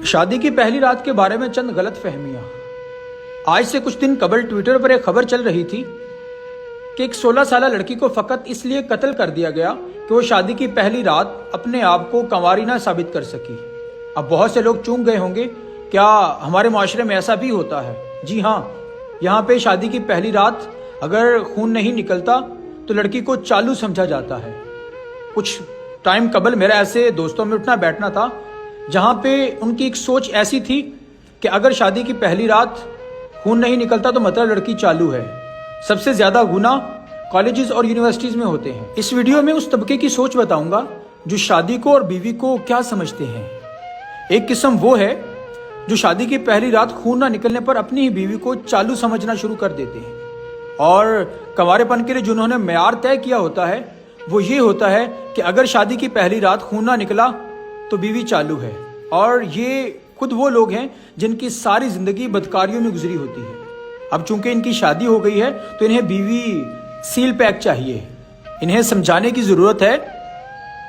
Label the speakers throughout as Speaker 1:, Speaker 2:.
Speaker 1: शादी की पहली रात के बारे में चंद गलत फहमियां। आज से कुछ दिन कबल ट्विटर पर एक खबर चल रही थी कि एक 16 साल लड़की को फकत इसलिए कत्ल कर दिया गया कि वो शादी की पहली रात अपने आप को कंवारी ना साबित कर सकी। अब बहुत से लोग चूक गए होंगे, क्या हमारे माशरे में ऐसा भी होता है? जी हाँ, यहाँ पे शादी की पहली रात अगर खून नहीं निकलता तो लड़की को चालू समझा जाता है। कुछ टाइम कबल मेरा ऐसे दोस्तों में उठना बैठना था जहाँ पे उनकी एक सोच ऐसी थी कि अगर शादी की पहली रात खून नहीं निकलता तो मतलब लड़की चालू है। सबसे ज्यादा गुनाह कॉलेजेस और यूनिवर्सिटीज में होते हैं। इस वीडियो में उस तबके की सोच बताऊंगा जो शादी को और बीवी को क्या समझते हैं। एक किस्म वो है जो शादी की पहली रात खून ना निकलने पर अपनी ही बीवी को चालू समझना शुरू कर देते हैं, और कंवारेपन के लिए जिन्होंने मेयार तय किया होता है वो ये होता है कि अगर शादी की पहली रात खून ना निकला तो बीवी चालू है। और ये खुद वो लोग हैं जिनकी सारी जिंदगी बदकारियों में गुजरी होती है। अब चूंकि इनकी शादी हो गई है तो इन्हें बीवी सील पैक चाहिए। इन्हें समझाने की जरूरत है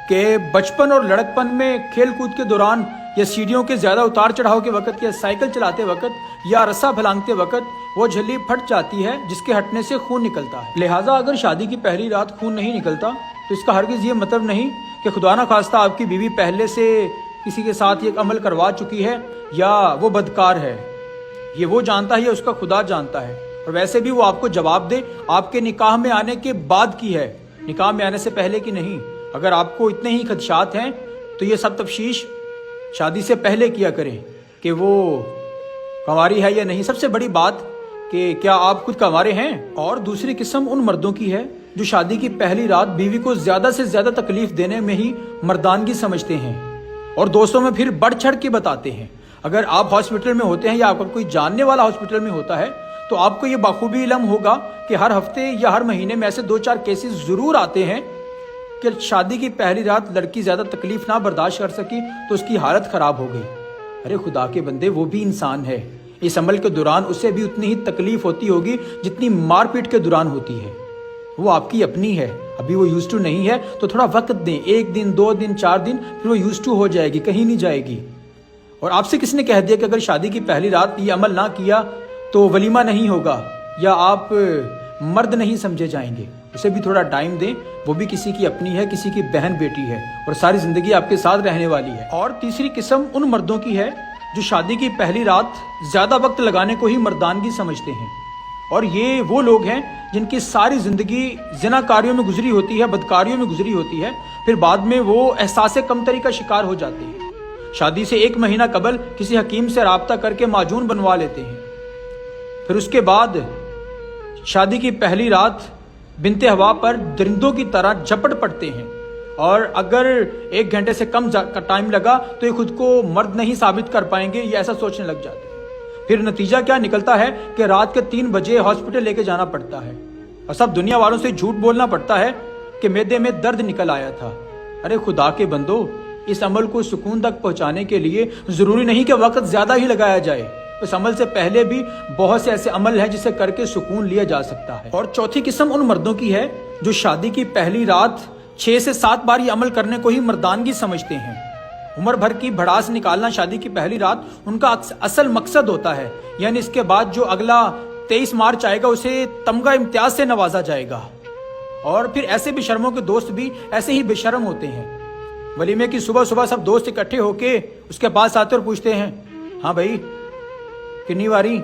Speaker 1: कि बचपन और लड़कपन में खेल कूद के दौरान या सीढ़ियों के ज्यादा उतार चढ़ाव के वक्त या साइकिल चलाते वक्त या रस्सा फलांगते वक्त वो झल्ली फट जाती है जिसके हटने से खून निकलता है। लिहाजा अगर शादी की पहली रात खून नहीं निकलता तो इसका हरगिज ये मतलब नहीं कि खुदा ना खास्ता आपकी बीवी पहले से किसी के साथ ये अमल करवा चुकी है या वो बदकार है। ये वो जानता है या उसका खुदा जानता है। और वैसे भी वो आपको जवाब दे आपके निकाह में आने के बाद की है, निकाह में आने से पहले की नहीं। अगर आपको इतने ही खदशात हैं तो ये सब तफ्शीश शादी से पहले किया करें कि वो कंवारी है या नहीं। सबसे बड़ी बात कि क्या आप खुद कंवारे हैं। और दूसरी किस्म उन मर्दों की है जो शादी की पहली रात बीवी को ज्यादा से ज्यादा तकलीफ देने में ही मर्दानगी समझते हैं और दोस्तों में फिर बढ़ चढ़ के बताते हैं। अगर आप हॉस्पिटल में होते हैं या आपका कोई जानने वाला हॉस्पिटल में होता है तो आपको ये बाखूबी इल्म होगा कि हर हफ्ते या हर महीने में ऐसे 2-4 केसेस जरूर आते हैं कि शादी की पहली रात लड़की ज्यादा तकलीफ ना बर्दाश्त कर सकी तो उसकी हालत खराब हो गई। अरे खुदा के बंदे, वो भी इंसान है। इस अमल के दौरान उसे भी उतनी ही तकलीफ होती होगी जितनी मारपीट के दौरान होती है। वो आपकी अपनी है, अभी वो यूज्ड टू नहीं है तो थोड़ा वक्त दें, 1 दिन 2 दिन 4 दिन, फिर वो यूज्ड टू हो जाएगी, कहीं नहीं जाएगी। और आपसे किसने कह दिया कि अगर शादी की पहली रात ये अमल ना किया तो वलीमा नहीं होगा या आप मर्द नहीं समझे जाएंगे? उसे भी थोड़ा टाइम दें, वो भी किसी की अपनी है, किसी की बहन बेटी है और सारी जिंदगी आपके साथ रहने वाली है। और तीसरी किस्म उन मर्दों की है जो शादी की पहली रात ज्यादा वक्त लगाने को ही मर्दानगी समझते हैं। और ये वो लोग हैं जिनकी सारी जिंदगी ज़िनाकारियों में गुजरी होती है, बदकारियों में गुजरी होती है, फिर बाद में वो एहसास कमतरी का शिकार हो जाते हैं। शादी से 1 महीना कबल किसी हकीम से राब्ता करके माजून बनवा लेते हैं, फिर उसके बाद शादी की पहली रात बिनते हवा पर दरिंदों की तरह झपट पड़ते हैं। और अगर 1 घंटे से कम टाइम लगा तो ये खुद को मर्द नहीं साबित कर पाएंगे, ये ऐसा सोचने लग जाते हैं। फिर नतीजा क्या निकलता है कि रात के 3 बजे हॉस्पिटल लेके जाना पड़ता है और सब दुनिया वालों से झूठ बोलना पड़ता है कि मैदे में दर्द निकल आया था। अरे खुदा के बंदो, इस अमल को सुकून तक पहुंचाने के लिए जरूरी नहीं कि वक्त ज्यादा ही लगाया जाए। इस अमल से पहले भी बहुत से ऐसे अमल हैं जिसे करके सुकून लिया जा सकता है। और चौथी किस्म उन मर्दों की है जो शादी की पहली रात 6 से 7 बार ये अमल करने को ही मर्दानगी समझते हैं। उम्र भर की भड़ास निकालना शादी की पहली रात उनका असल मकसद होता है। यानी इसके बाद जो अगला 23 मार्च आएगा उसे तमगा इम्तियाज से नवाजा जाएगा। और फिर ऐसे बेशर्मों के दोस्त भी ऐसे ही बेशर्म होते हैं। वलीमे की सुबह सुबह सब दोस्त इकट्ठे होके उसके पास आते और पूछते हैं, हाँ भाई कितनी बारी?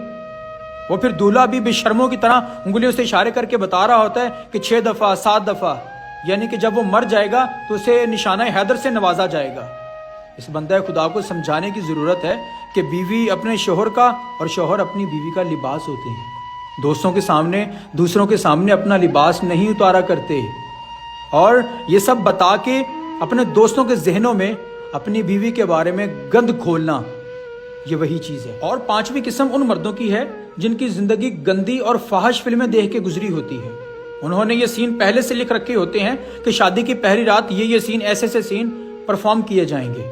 Speaker 1: वो फिर दूल्हा भी बेशर्मों की तरह उंगलियों से इशारे करके बता रहा होता है कि 6 दफा 7 दफा, यानी कि जब वो मर जाएगा तो उसे निशाना हैदर से नवाजा जाएगा। इस बंदा खुदा को समझाने की जरूरत है कि बीवी अपने शोहर का और शोहर अपनी बीवी का लिबास होते हैं। दोस्तों के सामने, दूसरों के सामने अपना लिबास नहीं उतारा करते। और ये सब बता के अपने दोस्तों के जहनों में अपनी बीवी के बारे में गंद खोलना, ये वही चीज है। और 5वीं किस्म उन मर्दों की है जिनकी जिंदगी गंदी और फाहिश फिल्में देख के गुजरी होती है। उन्होंने ये सीन पहले से लिख रखे होते हैं कि शादी की पहली रात ये सीन, ऐसे सीन परफॉर्म किए जाएंगे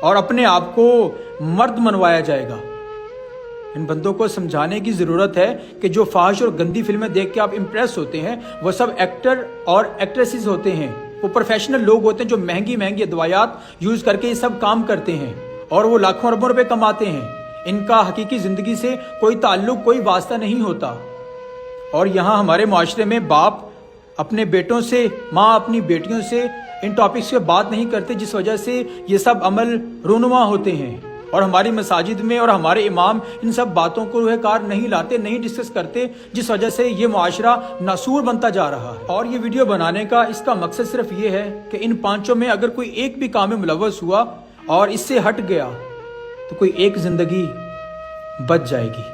Speaker 1: और अपने आप को मर्द मनवाया जाएगा। इन बंदों को समझाने की जरूरत है कि जो फाहिश और गंदी फिल्में देख के आप इम्प्रेस होते हैं वो सब एक्टर और एक्ट्रेसेस होते हैं। वो प्रोफेशनल लोग होते हैं जो महंगी महंगी दवाइयात यूज करके ये सब काम करते हैं। اور وہ لاکھوں اربوں روپے کماتے ہیں، ان کا حقیقی زندگی سے کوئی تعلق، کوئی واسطہ نہیں ہوتا۔ اور یہاں ہمارے معاشرے میں باپ اپنے بیٹوں سے، ماں اپنی بیٹیوں سے ان ٹاپکس پہ بات نہیں کرتے، جس وجہ سے یہ سب عمل رونما ہوتے ہیں۔ اور ہماری مساجد میں اور ہمارے امام ان سب باتوں کو روح کار نہیں لاتے، نہیں ڈسکس کرتے، جس وجہ سے یہ معاشرہ ناسور بنتا جا رہا ہے۔ اور یہ ویڈیو بنانے کا اس کا مقصد صرف یہ ہے کہ ان پانچوں میں اگر کوئی ایک بھی کام میں ملوث ہوا اور اس سے ہٹ گیا تو کوئی ایک زندگی بچ جائے گی۔